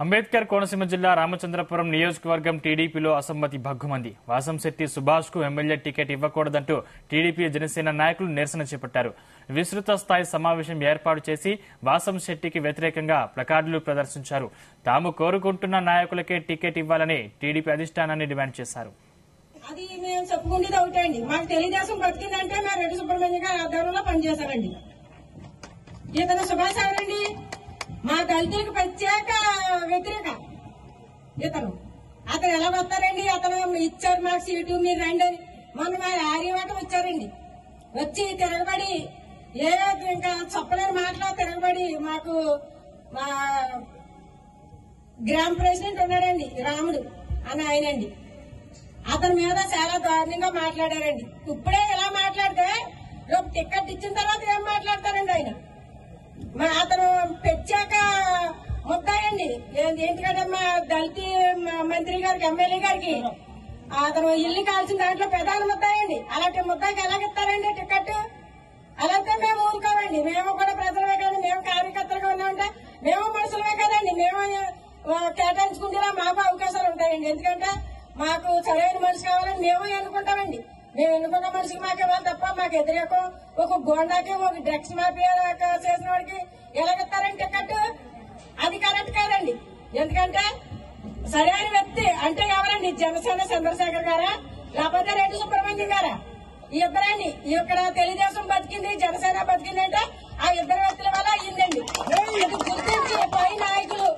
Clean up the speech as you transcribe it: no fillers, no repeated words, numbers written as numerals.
అంబేద్కర్ కోనసీమ జిల్లా రామచంద్రపురం నియోజకవర్గం టీడీపీలో అసమ్మతి భగ్గుమంది. వాసంశెట్టి సుభాష్ కు ఎమ్మెల్యే టికెట్ ఇవ్వకూడదంటూ టీడీపీ జనసేన నాయకులు నిరసన చేపట్టారు. విస్తృత స్థాయి సమావేశం ఏర్పాటు చేసి వాసంశెట్టికి వ్యతిరేకంగా ప్లకార్డులు ప్రదర్శించారు. తాము కోరుకుంటున్న నాయకులకే టికెట్ ఇవ్వాలని టీడీపీ అధిష్టానాన్ని డిమాండ్ చేశారు. అది మేము చెప్పుకుంటేది ఒకటండి. మాకు తెలుగుదేశం బతికిందంటే మేము రెడ్డి సుబ్రహ్మణ్యం గారి ఆధ్వర్యంలో పనిచేశారండి. ఇతను సుభాష్ ఎవరండి? మా దళితులకు ప్రత్యేక వ్యతిరేక ఇతను. అతను ఎలా వస్తారండి? అతను ఇచ్చారు మాకు సీటు, మీరు రండి అని మొన్న మా ఆర్యవాటం వచ్చారండి. వచ్చి తిరగబడి ఇంకా చెప్పలేని మాటలో తిరగబడి మాకు మా గ్రామ ప్రెసిడెంట్ ఉన్నాడండి రాముడు అని ఆయనండి. అతని మీద చాలా దారుణంగా మాట్లాడారండి. ఇప్పుడే ఎలా మాట్లాడితే రేపు టికెట్ ఇచ్చిన తర్వాత ఏం మాట్లాడతారండి ఆయన? అతను ప్రత్యేక ముద్దాయండి. ఎందుకంటే మా దళిత మంత్రి గారికి, ఎమ్మెల్యే గారికి అతను ఇల్లు కాల్సిన దాంట్లో ప్రధాన ముద్దాయండి. అలాంటి ముద్దాయికి ఎలాగిస్తారండి టికెట్? అలాగే మేము ఊరుకోమండి. మేము కూడా ప్రజలమే కదండి, మేము కార్యకర్తలుగా ఉన్నామంటే మేము మనుషులమే కదండి. మేము కేటాయించుకుంటేలా మాకు అవకాశాలు ఉంటాయండి. ఎందుకంటే మాకు సరైన మనిషి కావాలని మేము ఎన్నుకుంటామండి. మేము ఎన్నుకున్న మనిషికి మాకు ఇవ్వాలి తప్ప మాకు వ్యతిరేకం ఒక గోండాకి, ఒక డ్రగ్స్ మాఫియా చేసిన వాడికి ఎలాగిస్తారండి టికెట్? అది కరెక్ట్ కాదండి. ఎందుకంటే సరైన వ్యక్తి అంటే ఎవరండి? జనసేన చంద్రశేఖర్ గారా, లేకపోతే రెడ్డి సుబ్రహ్మణ్యం గారా? ఈ ఇద్దరండి. ఇక్కడ తెలుగుదేశం బతికింది, జనసేన బతికింది అంటే ఆ ఇద్దరు వ్యక్తుల వల్ల అయ్యిందండి. ఇది గుర్తించి పై నాయకులు